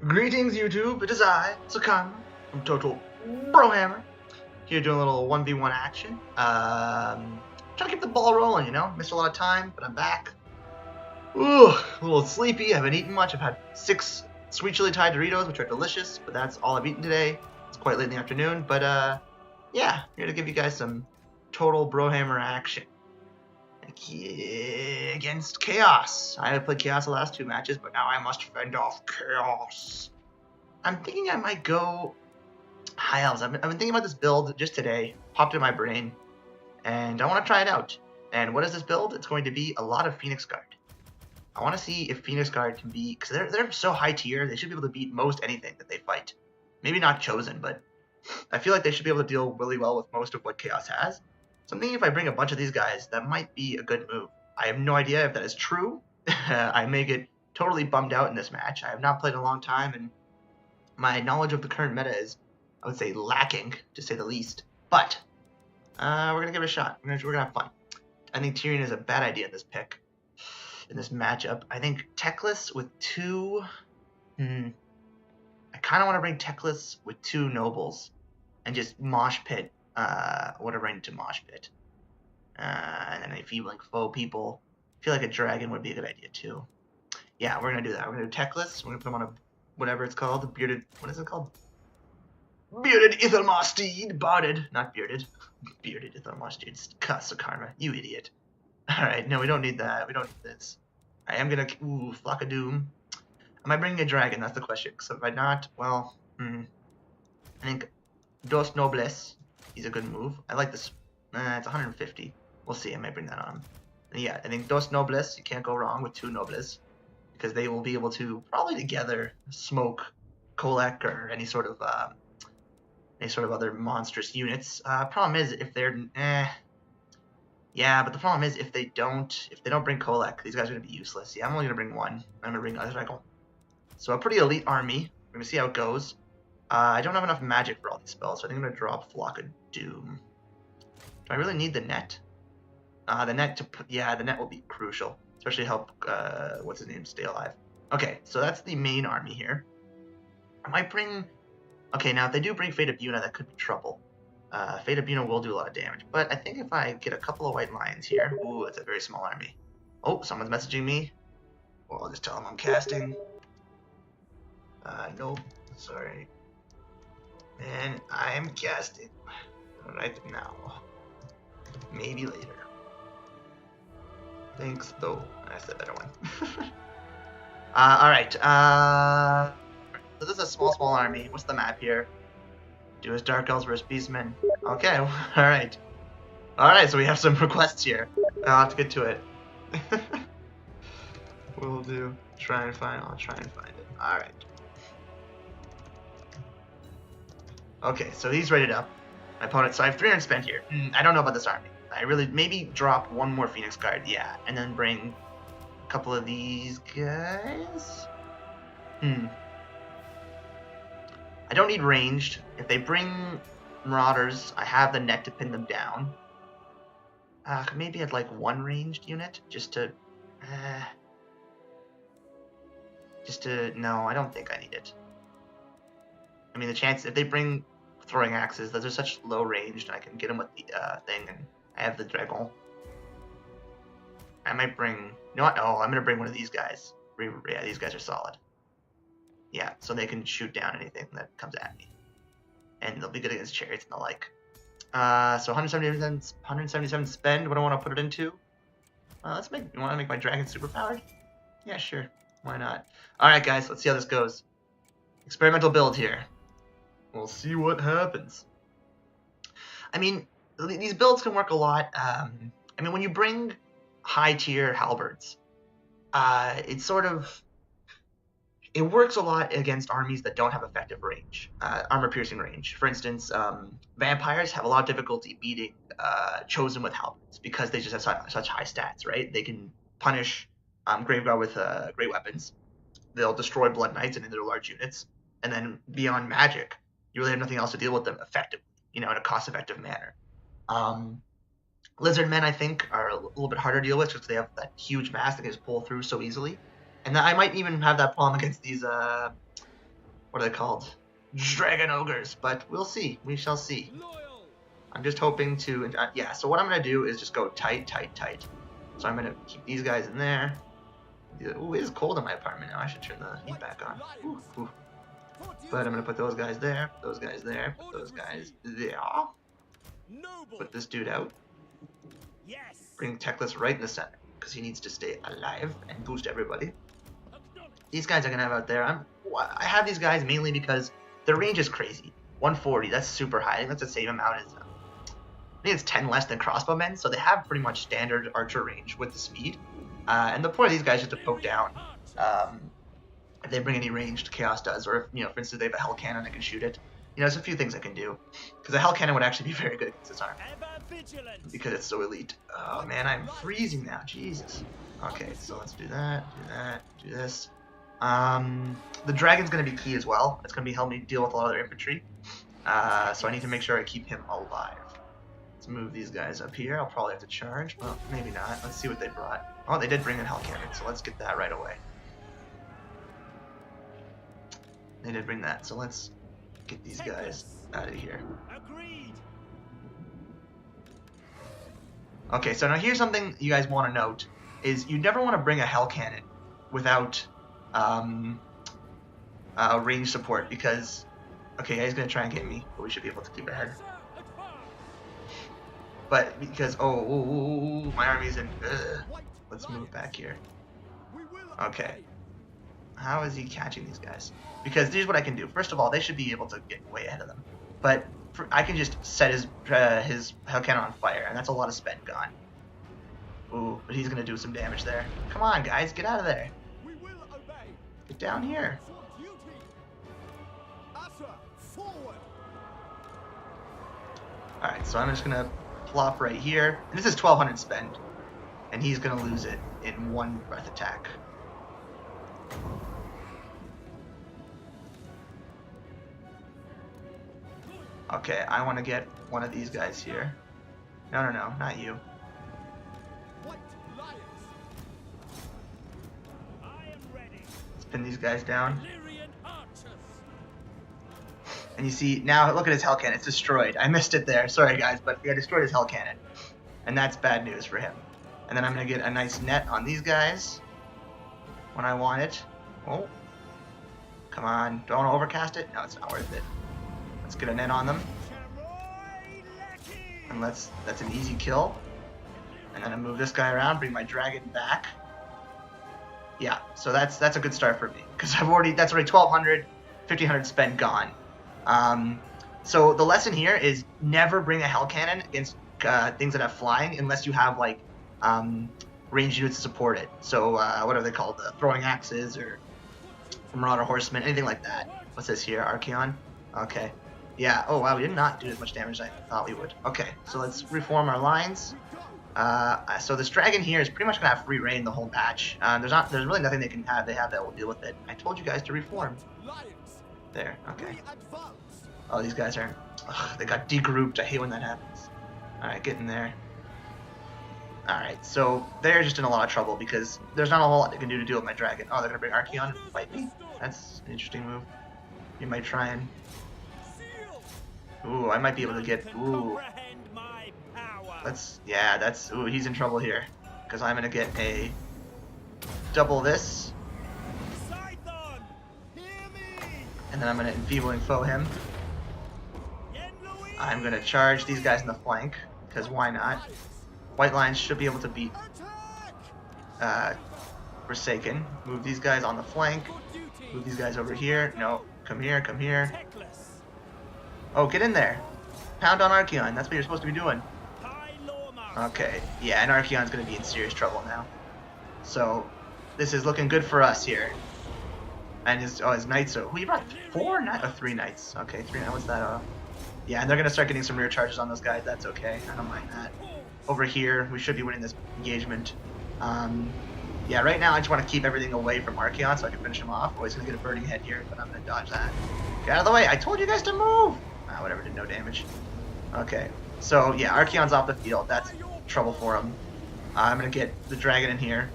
Greetings, YouTube. It is I, Sakana, from Total Brohammer, here doing a little 1v1 action. Trying to keep the ball rolling, you know? Missed a lot of time, but I'm back. Ooh, a little sleepy. I haven't eaten much. I've had 6 sweet chili Thai Doritos, which are delicious, but that's all I've eaten today. It's quite late in the afternoon, but yeah, here to give you guys some Total Brohammer action. Against Chaos. I have played Chaos the last 2 matches, but now I must fend off Chaos. I'm thinking I might go High Elves. I've been thinking about this build just today. Popped in my brain. And I want to try it out. And what is this build? It's going to be a lot of Phoenix Guard. I want to see if Phoenix Guard can be... Because they're so high tier, they should be able to beat most anything that they fight. Maybe not Chosen, but I feel like they should be able to deal really well with most of what Chaos has. So I'm thinking if I bring a bunch of these guys, that might be a good move. I have no idea if that is true. I may get totally bummed out in this match. I have not played in a long time, and my knowledge of the current meta is, I would say, lacking, to say the least. But we're going to give it a shot. We're going to have fun. I think Tyrion is a bad idea in this pick, in this matchup. I think Techless with 2... I kind of want to bring Techless with 2 Nobles and just Mosh Pit. Whatever into Mosh Pit. And then Enfeebling Foe people. I feel like a Dragon would be a good idea too. Yeah, we're going to do that. We're going to do Techless. We're going to put them on a... whatever it's called, bearded, what is it called? Bearded Ithelmar Steed, barded, not bearded. Bearded Ithelmar Steed, cuss of karma, you idiot. Alright, no, we don't need that, we don't need this. I am gonna, Flock of Doom. Am I bringing a dragon, that's the question, because if I not, well, I think Dos Nobles is a good move. I like this, it's 150, we'll see, I might bring that on. And yeah, I think Dos Nobles, you can't go wrong with 2 Nobles. Because they will be able to probably together smoke Kolek or any sort of other monstrous units. Problem is if they're yeah, but the problem is if they don't bring Kolek, these guys are gonna be useless. Yeah, I'm only gonna bring 1. I'm gonna bring Azrael. So a pretty elite army. We're gonna see how it goes. I don't have enough magic for all these spells, so I think I'm gonna drop Flock of Doom. Do I really need the net? The net will be crucial. Especially help, what's his name, stay alive. Okay, so that's the main army here. I might bring... Okay, now if they do bring Fate of Buna, that could be trouble. Fate of Buna will do a lot of damage. But I think if I get a couple of white lions here... Ooh, it's a very small army. Oh, someone's messaging me. Well, I'll just tell them I'm casting. Nope. Sorry. And I'm casting. Right now. Maybe later. Thanks, though. That's the better one. Alright. So this is a small army. What's the map here? Do as Dark Elves versus Beastmen. Okay, alright. Alright, so we have some requests here. I'll have to get to it. We'll do. I'll try and find it. Alright. Okay, so he's rated up. My opponent, so I have 300 spent here. I don't know about this army. I really, maybe drop 1 more Phoenix Guard, yeah, and then bring a couple of these guys. I don't need ranged. If they bring Marauders, I have the net to pin them down. Maybe I'd like 1 ranged unit, no, I don't think I need it. I mean, the chance, if they bring throwing axes, those are such low range, and I can get them with the thing, and I have the Dragon. I might bring... You know what? Oh, I'm going to bring one of these guys. Yeah, these guys are solid. Yeah, so they can shoot down anything that comes at me. And they'll be good against chariots and the like. So 177 spend. What do I want to put it into? You want to make my dragon super powered? Yeah, sure. Why not? Alright, guys. Let's see how this goes. Experimental build here. We'll see what happens. I mean... These builds can work a lot. I mean, when you bring high-tier halberds, it works a lot against armies that don't have effective range, armor-piercing range. For instance, vampires have a lot of difficulty beating Chosen with halberds because they just have such high stats, right? They can punish Graveguard with great weapons. They'll destroy Blood Knights and their large units. And then beyond magic, you really have nothing else to deal with them effectively, in a cost-effective manner. Lizard men, I think, are a little bit harder to deal with because they have that huge mass that can just pull through so easily. And I might even have that problem against these what are they called? Dragon ogres. But we'll see. We shall see. I'm just hoping to, yeah, so what I'm going to do is just go tight. So I'm going to keep these guys in there. Ooh, it is cold in my apartment now. I should turn the heat back on. Ooh. But I'm going to put those guys there, those guys there, those guys there. Put this dude out. Bring Teclis right in the center, because he needs to stay alive and boost everybody. These guys are going to have out there. I have these guys mainly because their range is crazy. 140, that's super high. I think that's the same amount as I think it's 10 less than crossbowmen, so they have pretty much standard archer range with the speed. And the point of these guys is to poke down if they bring any ranged chaos does, or if, for instance, they have a hell cannon that can shoot it. There's a few things I can do, because a hell cannon would actually be very good against this arm, because it's so elite. Oh man, I'm freezing now, Jesus. Okay, so let's do that, do this. The dragon's going to be key as well. It's going to be helping me deal with a lot of their infantry. So I need to make sure I keep him alive. Let's move these guys up here. I'll probably have to charge. Well, maybe not. Let's see what they brought. Oh, they did bring in hell cannon, so let's get that right away. They did bring that, so let's get these guys out of here. Okay, so now here's something you guys want to note, is you never want to bring a hell cannon without range support, because, okay, he's going to try and get me, but we should be able to keep ahead. But because, my army's in, let's move back here. Okay. How is he catching these guys? Because here's what I can do. First of all, they should be able to get way ahead of them. But I can just set his hell cannon on fire, and that's a lot of spend gone. Ooh, but he's going to do some damage there. Come on, guys, get out of there. Get down here. Alright, so I'm just going to plop right here. And this is 1200 spend. And he's going to lose it in one breath attack. Okay, I want to get one of these guys here. No, not you. Let's pin these guys down. And you see, now look at his hell cannon. It's destroyed. I missed it there. Sorry, guys, but I destroyed his hell cannon. And that's bad news for him. And then I'm going to get a nice net on these guys when I want it. Oh. Come on. Do I want to overcast it? No, it's not worth it. Let's get a net on them. And that's an easy kill. And then I move this guy around, bring my dragon back. Yeah, so that's a good start for me. Because that's already 1200, 1500 spend gone. So the lesson here is never bring a hell cannon against things that have flying unless you have like ranged units to support it. So what are they called? Throwing axes or marauder horsemen, anything like that. What's this here? Archaeon? Okay. Yeah. Oh wow, we did not do as much damage as I thought we would. Okay, so let's reform our lines. So this dragon here is pretty much gonna have free reign the whole match. There's really nothing they have that will deal with it. I told you guys to reform. There. Okay. Oh, these guys are. Ugh, they got degrouped. I hate when that happens. All right, get in there. All right, so they're just in a lot of trouble because there's not a whole lot they can do to deal with my dragon. Oh, they're gonna bring Archaeon and fight me. That's an interesting move. You might try and. Ooh, I might be able to get. Ooh. Yeah, that's. Ooh, he's in trouble here. Because I'm going to get a. Double this. And then I'm going to enfeebling foe him. I'm going to charge these guys in the flank. Because why not? White lines should be able to beat. Forsaken. Move these guys on the flank. Move these guys over here. No, come here, come here. Oh, get in there. Pound on Archaeon. That's what you're supposed to be doing. Okay. Yeah, and Archaeon's going to be in serious trouble now. So, this is looking good for us here. And his knights are... he brought 3 knights. Okay, 3 knights. What's that? Yeah, and they're going to start getting some rear charges on those guys. That's okay. I don't mind that. Over here, we should be winning this engagement. Yeah, right now I just want to keep everything away from Archaeon so I can finish him off. Oh, he's going to get a burning head here, but I'm going to dodge that. Get out of the way. I told you guys to move. Whatever, did no damage. Okay, so yeah, Archaeon's off the field. That's trouble for him. I'm gonna get the dragon in here.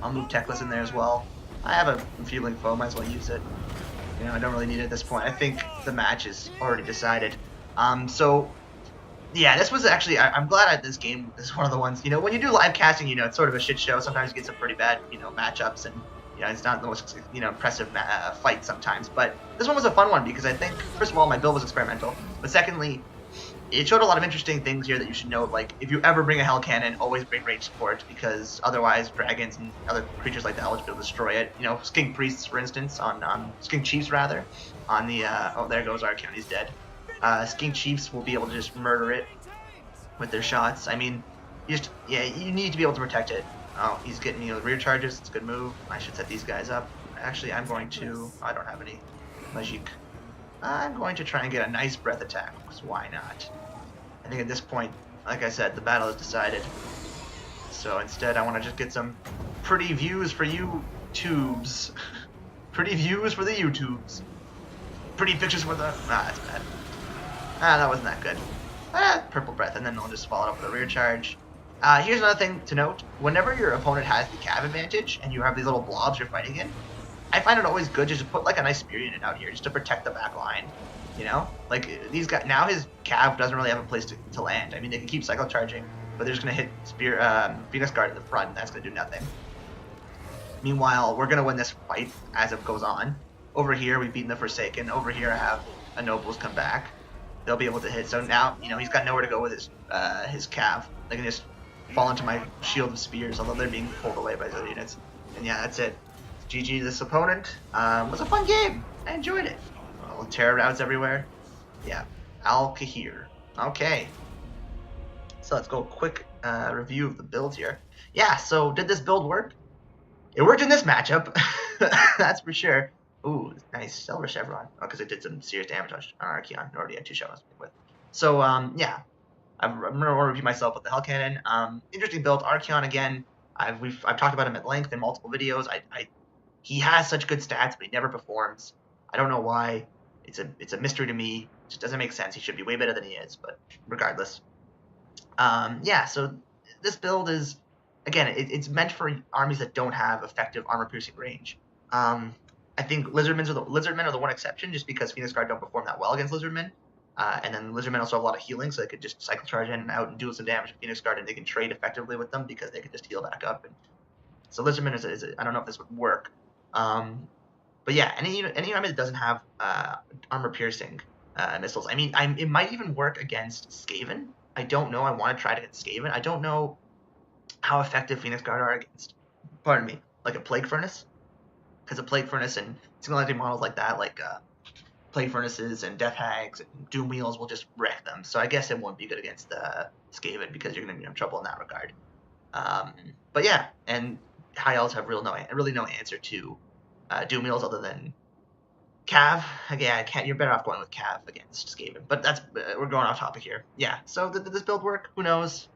I'll move Teclis in there as well. I have a enfeebling foe, might as well use it. You know, I don't really need it at this point. I think the match is already decided. So yeah, this was actually, I'm glad this game is one of the ones, you know, when you do live casting, you know, it's sort of a shit show. Sometimes you get some pretty bad, you know, matchups, and, you know, it's not the most, you know, impressive fight sometimes. But this one was a fun one because I think, first of all, my build was experimental. But secondly, it showed a lot of interesting things here that you should know. Like, if you ever bring a Hell Cannon, always bring range support, because otherwise dragons and other creatures like the Elves will destroy it. You know, Skink Priests, for instance, on Skink Chiefs, rather, on the, oh, there goes Archeon, he's dead. Skink Chiefs will be able to just murder it with their shots. I mean, yeah, you need to be able to protect it. Oh, he's getting, you know, rear charges. It's a good move. I should set these guys up. Actually, I'm going to, I don't have any magic. I'm going to try and get a nice breath attack, because why not? I think at this point, like I said, the battle is decided. So instead, I want to just get some pretty views for you tubes. Pretty views for the YouTubes. Pretty pictures for the... Ah, that's bad. Ah, that wasn't that good. Purple breath, and then I'll just follow it up with a rear charge. Here's another thing to note. Whenever your opponent has the cav advantage, and you have these little blobs you're fighting in, I find it always good just to put like a nice spear unit out here, just to protect the back line. You know? Like, these guys, now his cav doesn't really have a place to land. I mean, they can keep cycle charging, but they're just going to hit Phoenix Guard at the front, and that's going to do nothing. Meanwhile, we're going to win this fight as it goes on. Over here, we've beaten the Forsaken. Over here, I have a Nobles come back. They'll be able to hit. So now, you know, he's got nowhere to go with his cav. They can just fall into my shield of spears, although they're being pulled away by his other units. And yeah, that's it. GG this opponent. It was a fun game. I enjoyed it. Oh, terror routes everywhere. Yeah. Al-Kahir. Okay. So let's go a quick review of the build here. Yeah, so did this build work? It worked in this matchup. That's for sure. Ooh, nice. Silver Chevron. Oh, because it did some serious damage on Archeon. Already had 2 shots with. So, yeah. I'm going to review myself with the Hell Cannon. Interesting build. Archeon, again, I've talked about him at length in multiple videos. He has such good stats, but he never performs. I don't know why. It's a mystery to me. It just doesn't make sense. He should be way better than he is, but regardless. Yeah, so this build is, again, it's meant for armies that don't have effective armor-piercing range. I think Lizardmen are the one exception, just because Phoenix Guard don't perform that well against Lizardmen. And then Lizardmen also have a lot of healing, so they could just cycle charge in and out and do some damage to Phoenix Guard, and they can trade effectively with them because they can just heal back up. And so Lizardmen is I don't know if this would work. But yeah, any army that doesn't have armor-piercing missiles, I mean, it might even work against Skaven. I don't know. I want to try it against Skaven. I don't know how effective Phoenix Guard are against, pardon me, like a Plague Furnace. Because a Plague Furnace and single-entity models like that, like Plague Furnaces and Death Hags and Doom Wheels will just wreck them. So I guess it won't be good against Skaven, because you're going to be in trouble in that regard. But yeah, and High Elves have really no answer to Doom Wheels other than Cav. Yeah, you're better off going with Cav against Skaven. But that's we're going off topic here. Yeah, so did this build work? Who knows?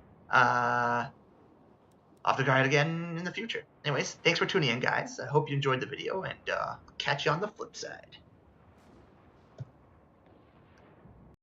Off the guide again in the future. Anyways, thanks for tuning in, guys. I hope you enjoyed the video, and catch you on the flip side.